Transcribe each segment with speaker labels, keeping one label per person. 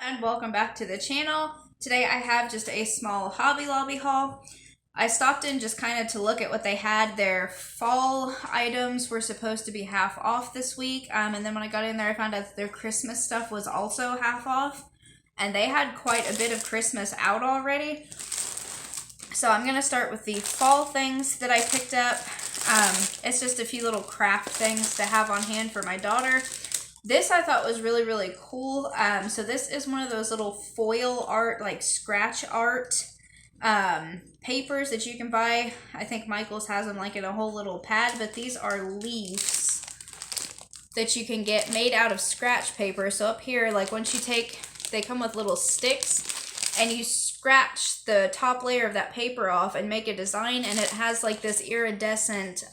Speaker 1: And welcome back to the channel. Today I have just a small Hobby Lobby haul. I stopped in just kind of to look at what they had. Their fall items were supposed to be half off this week, and then when I got in there I found out that their Christmas stuff was also half off, and they had quite a bit of Christmas out already. So I'm going to start with the fall things that I picked up. It's just a few little craft things to have on hand for my daughter. This I thought was really, really cool. So this is one of those little foil art, like scratch art papers that you can buy. I think Michael's has them like in a whole little pad, but these are leaves that you can get made out of scratch paper. So up here, like once you take, they come with little sticks and you scratch the top layer of that paper off and make a design, and it has like this iridescent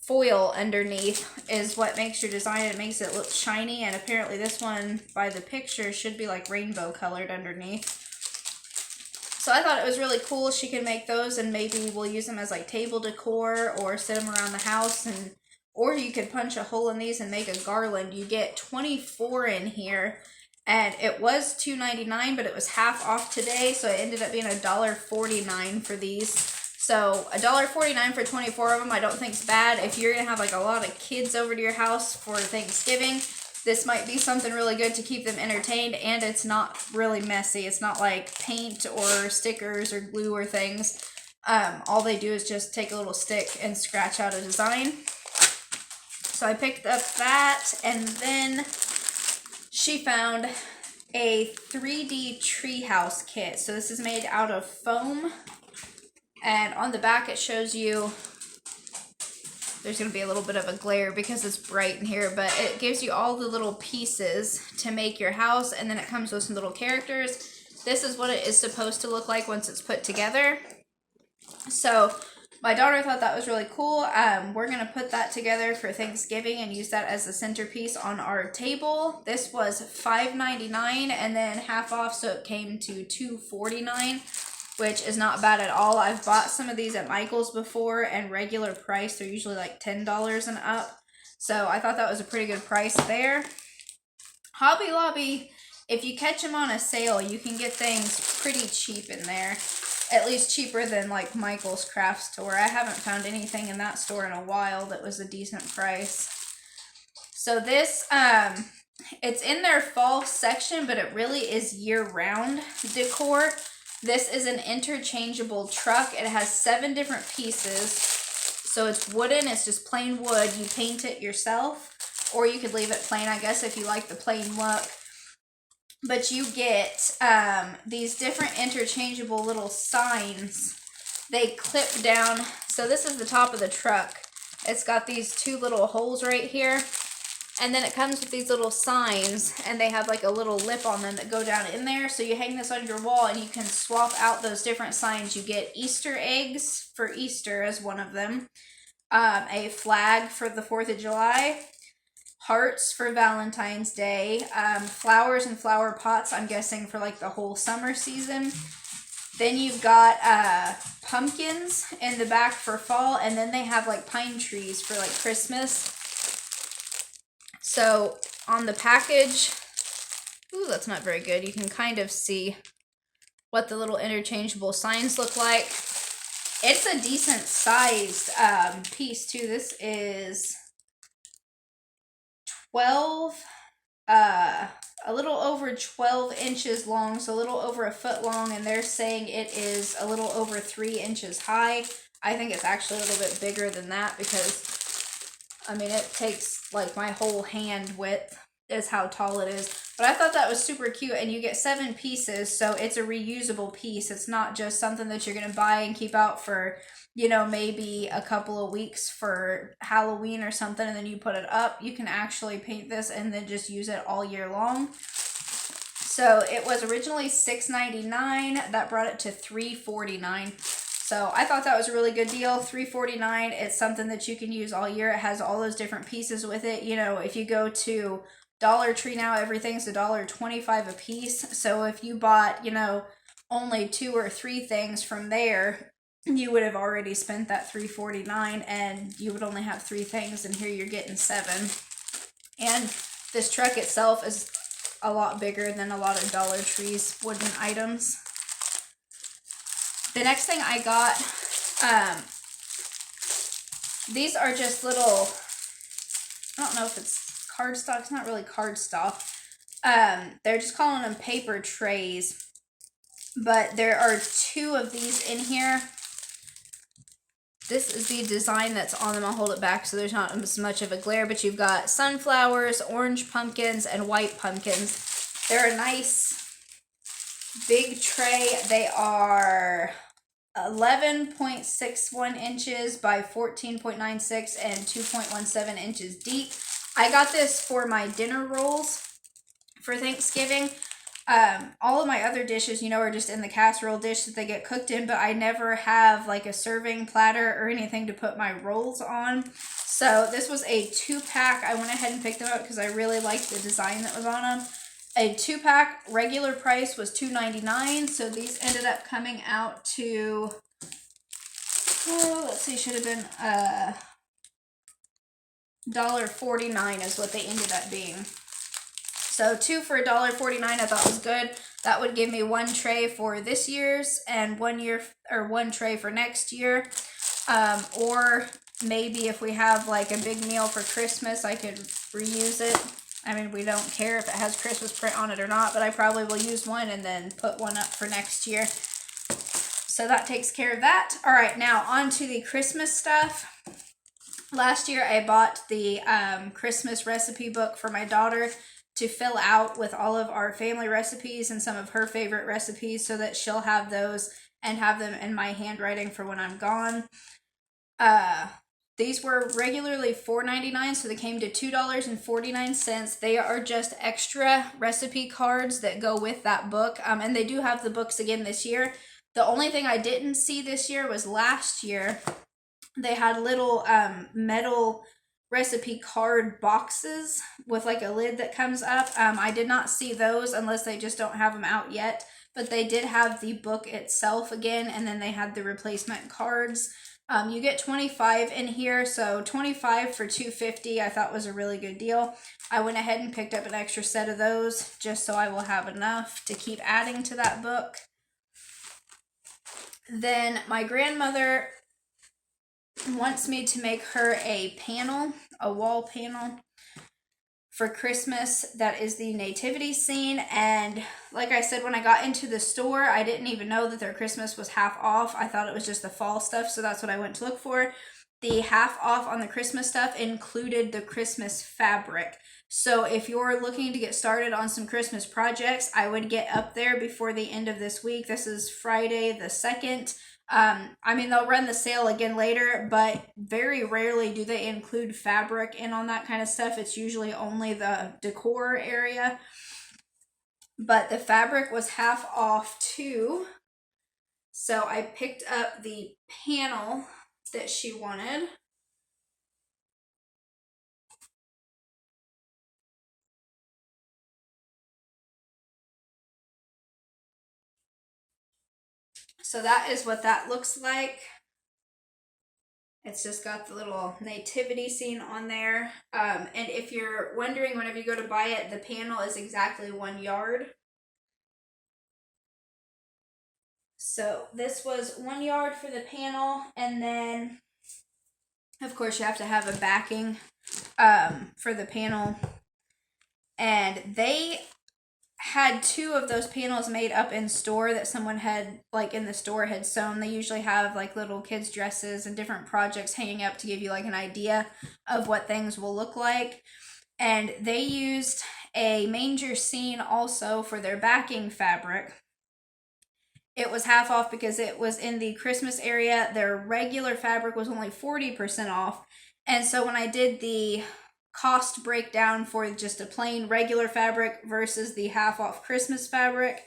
Speaker 1: foil underneath is what makes your design. It makes it look shiny, and apparently this one by the picture should be like rainbow colored underneath. So I thought it was really cool. She can make those and maybe we'll use them as like table decor or sit them around the house, and or you could punch a hole in these and make a garland. You get 24 in here, and it was $2.99, but it was half off today, so it ended up being $1.49 for these. So $1.49 for 24 of them I don't think is bad. If you're going to have like a lot of kids over to your house for Thanksgiving, this might be something really good to keep them entertained, and it's not really messy. It's not like paint or stickers or glue or things. All they do is just take a little stick and scratch out a design. So I picked up that, and then she found a 3D treehouse kit. So this is made out of foam. And on the back it shows you, there's going to be a little bit of a glare because it's bright in here, but it gives you all the little pieces to make your house, and then it comes with some little characters. This is what it is supposed to look like once it's put together. So my daughter thought that was really cool. We're going to put that together for Thanksgiving and use that as the centerpiece on our table. This was $5.99 and then half off, so it came to $2.49. which is not bad at all. I've bought some of these at Michael's before, and regular price, they're usually like $10 and up. So I thought that was a pretty good price there. Hobby Lobby, if you catch them on a sale, you can get things pretty cheap in there. At least cheaper than like Michael's craft store. I haven't found anything in that store in a while that was a decent price. So this, it's in their fall section, but it really is year-round decor. This is an interchangeable truck. It has 7 different pieces. So it's wooden. It's just plain wood. You paint it yourself, or you could leave it plain, I guess, if you like the plain look. But you get these different interchangeable little signs. They clip down. So this is the top of the truck. It's got these 2 little holes right here. And then it comes with these little signs, and they have like a little lip on them that go down in there. So you hang this on your wall and you can swap out those different signs. You get Easter eggs for Easter as one of them, a flag for the 4th of July, hearts for Valentine's Day, flowers and flower pots, I'm guessing for like the whole summer season. Then you've got pumpkins in the back for fall, and then they have like pine trees for like Christmas. So on the package, ooh, that's not very good. You can kind of see what the little interchangeable signs look like. It's a decent sized piece too. This is 12, a little over 12 inches long, so a little over a foot long, and they're saying it is a little over 3 inches high. I think it's actually a little bit bigger than that because, I mean, it takes like my whole hand width is how tall it is. But I thought that was super cute, and you get 7 pieces, so it's a reusable piece. It's not just something that you're going to buy and keep out for, you know, maybe a couple of weeks for Halloween or something, and then you put it up. You can actually paint this and then just use it all year long. So it was originally $6.99. That brought it to $3.49. So I thought that was a really good deal. $3.49. It's something that you can use all year. It has all those different pieces with it. You know, if you go to Dollar Tree now, everything's $1.25 a piece. So if you bought, you know, only 2 or 3 things from there, you would have already spent that $3.49, and you would only have 3 things, and here you're getting 7. And this truck itself is a lot bigger than a lot of Dollar Tree's wooden items. The next thing I got, these are just little, I don't know if it's cardstock. It's not really cardstock. They're just calling them paper trays. But there are 2 of these in here. This is the design that's on them. I'll hold it back so there's not as much of a glare. But you've got sunflowers, orange pumpkins, and white pumpkins. They're a nice big tray. They are 11.61 inches by 14.96 and 2.17 inches deep. I got this for my dinner rolls for Thanksgiving. All of my other dishes, you know, are just in the casserole dish that they get cooked in, but I never have like a serving platter or anything to put my rolls on. So this was a 2-pack. I went ahead and picked them up because I really liked the design that was on them. A 2-pack regular price was $2.99, so these ended up coming out to, let's see, should have been $1.49 is what they ended up being. So 2 for $1.49 I thought was good. That would give me 1 tray for this year's and 1 tray for next year. Or maybe if we have like a big meal for Christmas, I could reuse it. I mean, we don't care if it has Christmas print on it or not, but I probably will use one and then put one up for next year. So that takes care of that. All right, now on to the Christmas stuff. Last year I bought the Christmas recipe book for my daughter to fill out with all of our family recipes and some of her favorite recipes so that she'll have those and have them in my handwriting for when I'm gone. These were regularly $4.99, so they came to $2.49. They are just extra recipe cards that go with that book, and they do have the books again this year. The only thing I didn't see this year was last year. They had little metal recipe card boxes with like a lid that comes up. I did not see those unless they just don't have them out yet, but they did have the book itself again, and then they had the replacement cards. You get 25 in here, so 25 for $2.50 I thought was a really good deal. I went ahead and picked up an extra set of those just so I will have enough to keep adding to that book. Then my grandmother wants me to make her a panel, a wall panel for Christmas that is the nativity scene. And like I said, when I got into the store, I didn't even know that their Christmas was half off. I thought it was just the fall stuff, so that's what I went to look for. The half off on the Christmas stuff included the Christmas fabric. So if you're looking to get started on some Christmas projects, I would get up there before the end of this week. This is Friday the 2nd. I mean, they'll run the sale again later, but very rarely do they include fabric in on that kind of stuff. It's usually only the decor area. But the fabric was half off too. So I picked up the panel that she wanted. So that is what that looks like. It's just got the little nativity scene on there. And if you're wondering, whenever you go to buy it, the panel is exactly 1 yard. So this was 1 yard for the panel. And then, of course, you have to have a backing for the panel. And they had 2 of those panels made up in store that someone had, like in the store, had sewn. They usually have like little kids' dresses and different projects hanging up to give you like an idea of what things will look like. And they used a manger scene also for their backing fabric. It was half off because it was in the Christmas area. Their regular fabric was only 40% off. And so when I did the cost breakdown for just a plain regular fabric versus the half off Christmas fabric,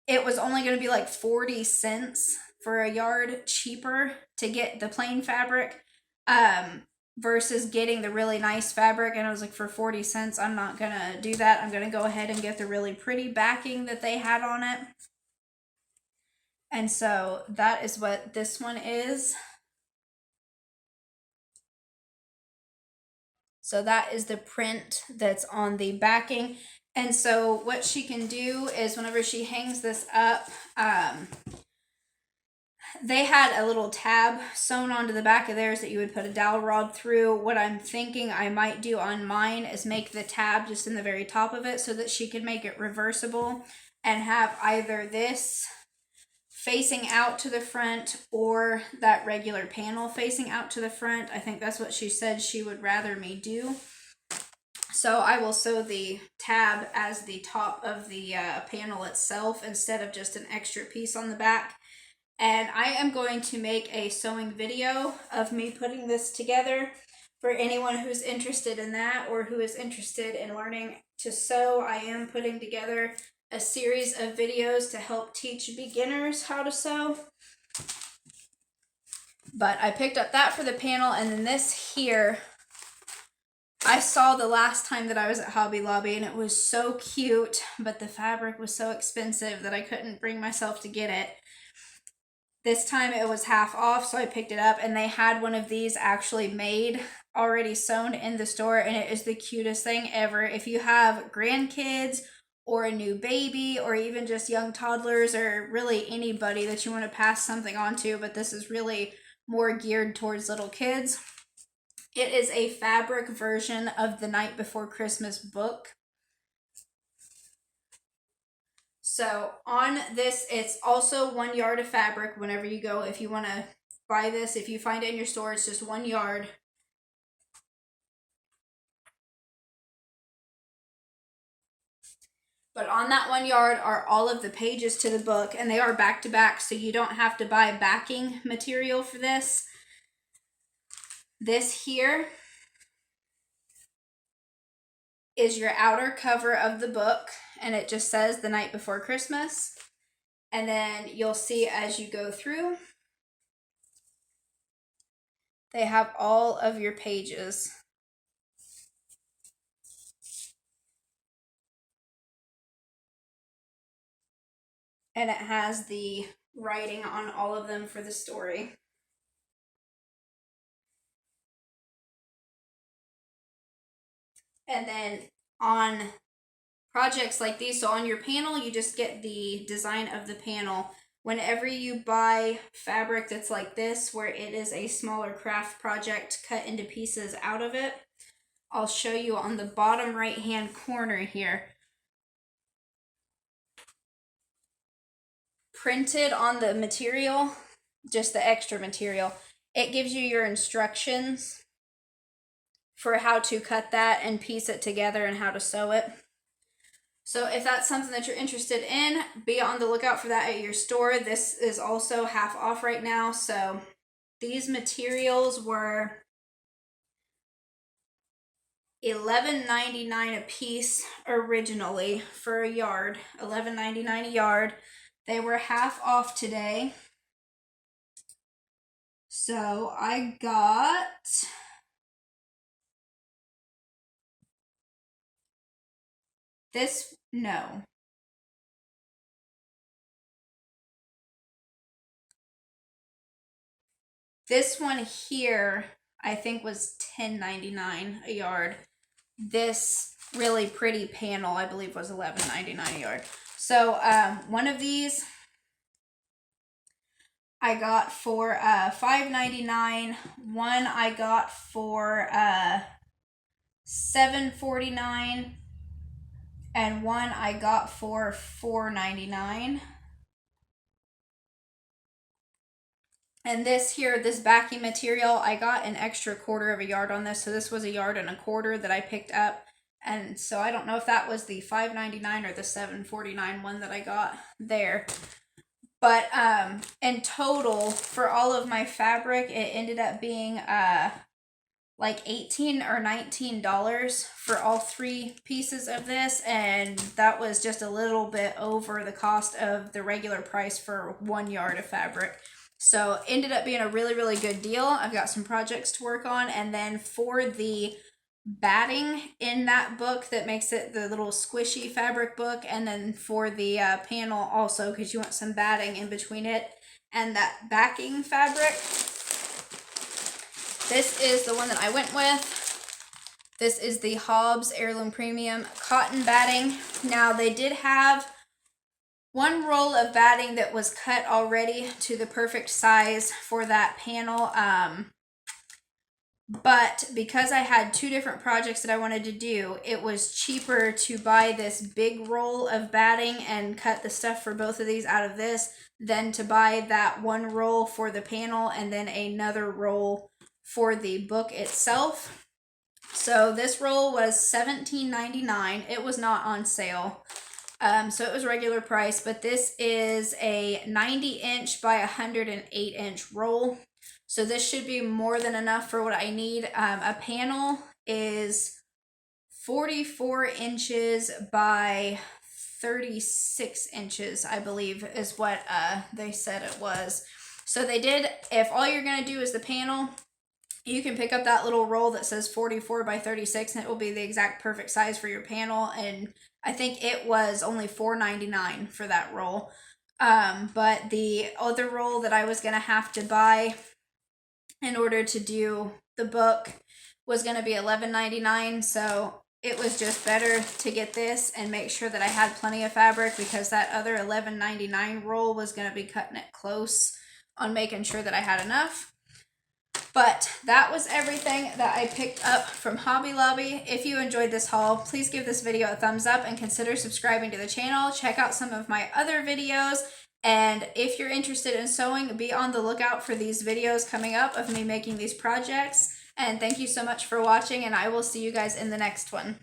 Speaker 1: it was only going to be like 40 cents for a yard cheaper to get the plain fabric versus getting the really nice fabric. And I was like, for 40 cents, I'm not going to do that. I'm going to go ahead and get the really pretty backing that they had on it. And so that is what this one is. So that is the print that's on the backing. And so what she can do is whenever she hangs this up, they had a little tab sewn onto the back of theirs that you would put a dowel rod through. What I'm thinking I might do on mine is make the tab just in the very top of it so that she can make it reversible and have either this facing out to the front or that regular panel facing out to the front. I think that's what she said she would rather me do. So I will sew the tab as the top of the panel itself instead of just an extra piece on the back. And I am going to make a sewing video of me putting this together for anyone who's interested in that or who is interested in learning to sew. I am putting together a series of videos to help teach beginners how to sew. But I picked up that for the panel, and then this here I saw the last time that I was at Hobby Lobby, and it was so cute, but the fabric was so expensive that I couldn't bring myself to get it. This time it was half off, so I picked it up, and they had one of these actually made, already sewn in the store, and it is the cutest thing ever. If you have grandkids or a new baby or even just young toddlers or really anybody that you want to pass something on to, but this is really more geared towards little kids. It is a fabric version of the Night Before Christmas book. So on this, it's also 1 yard of fabric whenever you go. If you want to buy this, if you find it in your store, it's just 1 yard. But on that 1 yard are all of the pages to the book, and they are back to back, so you don't have to buy backing material for this. This here is your outer cover of the book, and it just says The Night Before Christmas. And then you'll see as you go through, they have all of your pages. And it has the writing on all of them for the story. And then on projects like these, so on your panel, you just get the design of the panel. Whenever you buy fabric that's like this, where it is a smaller craft project cut into pieces out of it, I'll show you on the bottom right hand corner here. Printed on the material, just the extra material, it gives you your instructions for how to cut that and piece it together and how to sew it. So if that's something that you're interested in, be on the lookout for that at your store. This is also half off right now. So these materials were $11.99 a piece originally for a yard. $11.99 a yard. They were half off today. So I got this, no. This one here, I think was $10.99 a yard. This really pretty panel, I believe, was $11.99 a yard. So one of these I got for $5.99. One I got for $7.49. And one I got for $4.99. And this here, this backing material, I got an extra 1/4 of a yard on this. So this was 1 1/4 yards that I picked up. And so I don't know if that was the $5.99 or the $7.49 one that I got there. But in total, for all of my fabric, it ended up being like $18 or $19 for all 3 pieces of this, and that was just a little bit over the cost of the regular price for 1 yard of fabric. So ended up being a really, really good deal. I've got some projects to work on, and then for the batting in that book that makes it the little squishy fabric book, and then for the panel also, because you want some batting in between it and that backing fabric. This is the one that I went with. This is the Hobbs Heirloom Premium Cotton Batting. Now, they did have one roll of batting that was cut already to the perfect size for that panel. But because I had two different projects that I wanted to do, it was cheaper to buy this big roll of batting and cut the stuff for both of these out of this than to buy that one roll for the panel and then another roll for the book itself. So this roll was $17.99. It was not on sale. So it was regular price, but this is a 90-inch by 108-inch roll. So this should be more than enough for what I need. A panel is 44 inches by 36 inches, I believe, is what they said it was. So they did, if all you're going to do is the panel, you can pick up that little roll that says 44 by 36 and it will be the exact perfect size for your panel. And I think it was only $4.99 for that roll. But the other roll that I was going to have to buy in order to do the book was going to be $11.99. So it was just better to get this and make sure that I had plenty of fabric, because that other $11.99 roll was going to be cutting it close on making sure that I had enough. But that was everything that I picked up from Hobby Lobby. If you enjoyed this haul, please give this video a thumbs up and consider subscribing to the channel. Check out some of my other videos. And if you're interested in sewing, be on the lookout for these videos coming up of me making these projects. And thank you so much for watching, and I will see you guys in the next one.